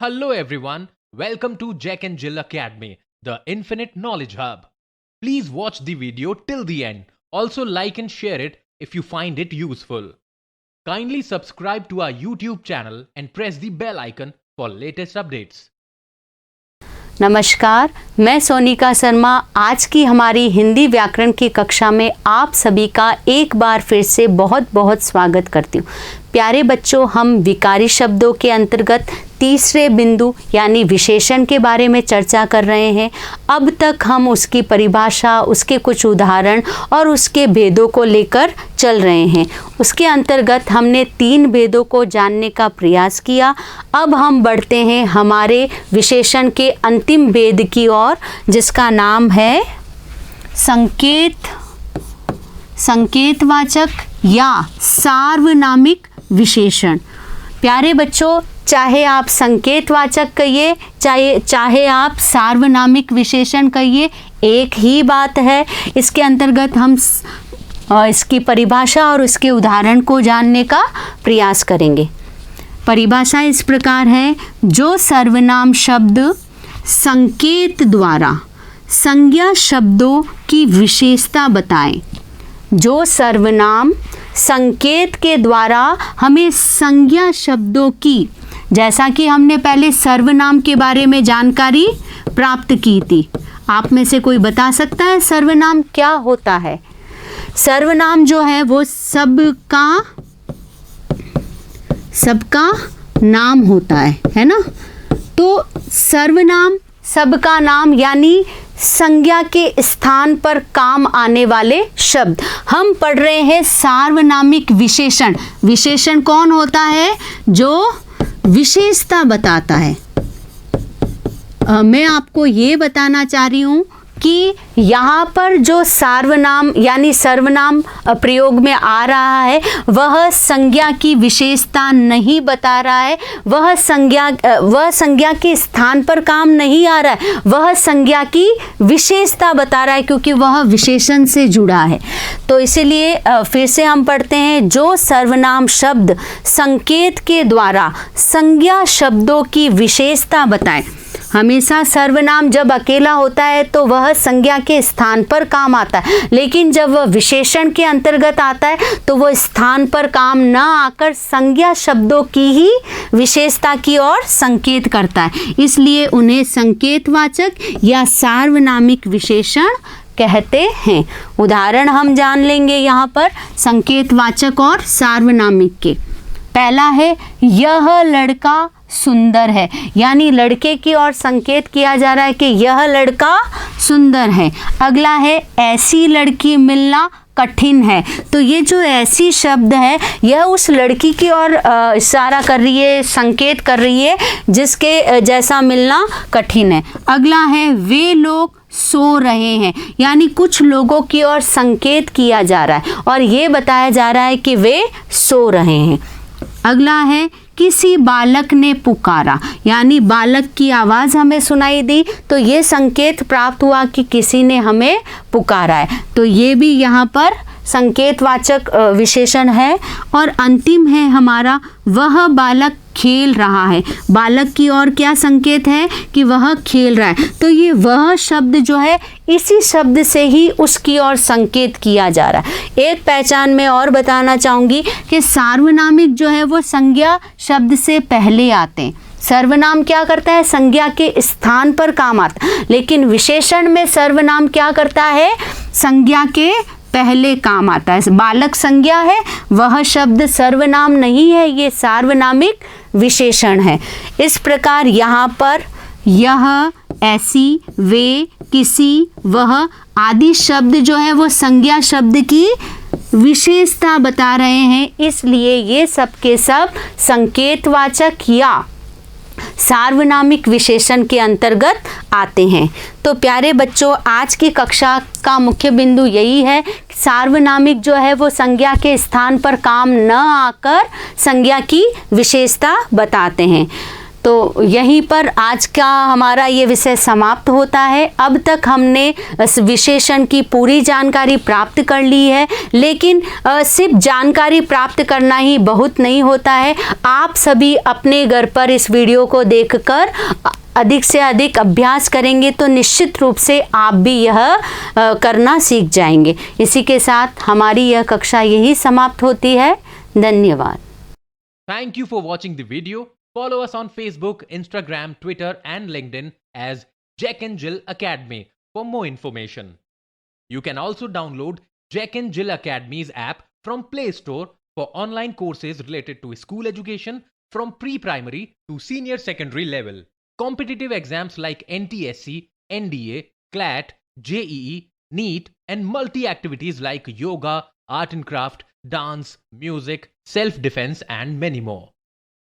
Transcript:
Hello everyone, welcome to Jack and Jill Academy, the Infinite Knowledge Hub. Please watch the video till the end. Also like and share it if you find it useful. Kindly subscribe to our YouTube channel and press the bell icon for latest updates. नमस्कार, मैं सोनिका शर्मा। आज की हमारी हिंदी व्याकरण की कक्षा में आप सभी का एक बार फिर से बहुत बहुत स्वागत करती हूँ। प्यारे बच्चों, हम विकारी शब्दों के अंतर्गत तीसरे बिंदु यानी विशेषण के बारे में चर्चा कर रहे हैं। अब तक हम उसकी परिभाषा, उसके कुछ उदाहरण और उसके भेदों को लेकर चल रहे हैं। उसके अंतर्गत हमने 3 भेदों को जानने का प्रयास किया। अब हम बढ़ते हैं हमारे विशेषण के अंतिम भेद की ओर, जिसका नाम है संकेतवाचक या सार्वनामिक विशेषण। प्यारे बच्चों, चाहे आप संकेतवाचक कहिए, चाहे आप सार्वनामिक विशेषण कहिए, एक ही बात है। इसके अंतर्गत हम इसकी परिभाषा और उसके उदाहरण को जानने का प्रयास करेंगे। परिभाषा इस प्रकार है: जो सर्वनाम शब्द संकेत द्वारा संज्ञा शब्दों की विशेषता बताएं। जो सर्वनाम संकेत के द्वारा हमें संज्ञा शब्दों की, जैसा कि हमने पहले सर्वनाम के बारे में जानकारी प्राप्त की थी। आप में से कोई बता सकता है सर्वनाम क्या होता है? सर्वनाम जो है वो सबका नाम होता है ना। तो सर्वनाम सबका नाम यानी संज्ञा के स्थान पर काम आने वाले शब्द। हम पढ़ रहे हैं सार्वनामिक विशेषण। विशेषण कौन होता है? जो विशेषता बताता है। मैं आपको ये बताना चाह रही हूँ कि यहाँ पर जो सार्वनाम यानी सर्वनाम प्रयोग में आ रहा है, वह संज्ञा की विशेषता नहीं बता रहा है। वह संज्ञा के स्थान पर काम नहीं आ रहा है, वह संज्ञा की विशेषता बता रहा है, क्योंकि वह विशेषण से जुड़ा है। तो इसीलिए फिर से हम पढ़ते हैं: जो सर्वनाम शब्द संकेत के द्वारा संज्ञा शब्दों की विशेषता बताए। हमेशा सर्वनाम जब अकेला होता है तो वह संज्ञा के स्थान पर काम आता है, लेकिन जब वह विशेषण के अंतर्गत आता है तो वह स्थान पर काम न आकर संज्ञा शब्दों की ही विशेषता की ओर संकेत करता है। इसलिए उन्हें संकेतवाचक या सार्वनामिक विशेषण कहते हैं। उदाहरण हम जान लेंगे यहाँ पर संकेतवाचक और सार्वनामिक के। पहला है, यह लड़का सुंदर है, यानी लड़के की ओर संकेत किया जा रहा है कि यह लड़का सुंदर है। अगला है, ऐसी लड़की मिलना कठिन है। तो ये जो ऐसी शब्द है, यह उस लड़की की ओर इशारा कर रही है, संकेत कर रही है जिसके जैसा मिलना कठिन है। अगला है, वे लोग सो रहे हैं, यानी कुछ लोगों की ओर संकेत किया जा रहा है और ये बताया जा रहा है कि वे सो रहे हैं। अगला है, किसी बालक ने पुकारा, यानी बालक की आवाज़ हमें सुनाई दी, तो ये संकेत प्राप्त हुआ कि किसी ने हमें पुकारा है। तो ये भी यहाँ पर संकेतवाचक विशेषण है। और अंतिम है हमारा, वह बालक खेल रहा है। बालक की ओर क्या संकेत है? कि वह खेल रहा है। तो ये वह शब्द जो है, इसी शब्द से ही उसकी ओर संकेत किया जा रहा है। एक पहचान में और बताना चाहूँगी कि सार्वनामिक जो है वो संज्ञा शब्द से पहले आते हैं। सर्वनाम क्या करता है? संज्ञा के स्थान पर काम आता है, लेकिन विशेषण में सर्वनाम क्या करता है? संज्ञा के पहले काम आता है। बालक संज्ञा है, वह शब्द सर्वनाम नहीं है, ये सार्वनामिक विशेषण है। इस प्रकार यहाँ पर यह, ऐसी, वे, किसी, वह आदि शब्द जो है वो संज्ञा शब्द की विशेषता बता रहे हैं। इसलिए ये सब के सब संकेतवाचक या सार्वनामिक विशेषण के अंतर्गत आते हैं। तो प्यारे बच्चों, आज की कक्षा का मुख्य बिंदु यही है, सार्वनामिक जो है वो संज्ञा के स्थान पर काम न आकर संज्ञा की विशेषता बताते हैं। तो यहीं पर आज का हमारा ये विषय समाप्त होता है। अब तक हमने इस विशेषण की पूरी जानकारी प्राप्त कर ली है, लेकिन सिर्फ जानकारी प्राप्त करना ही बहुत नहीं होता है। आप सभी अपने घर पर इस वीडियो को देखकर अधिक से अधिक अभ्यास करेंगे तो निश्चित रूप से आप भी यह करना सीख जाएंगे। इसी के साथ हमारी यह कक्षा यही समाप्त होती है। धन्यवाद। Thank you for watching the video. Follow us on Facebook, Instagram, Twitter, and LinkedIn as Jack and Jill Academy for more information. You can also download Jack and Jill Academy's app from Play Store for online courses related to school education from pre-primary to senior secondary level. Competitive exams like NTSC, NDA, CLAT, JEE, NEET, and multi-activities like yoga, art and craft, dance, music, self-defense, and many more.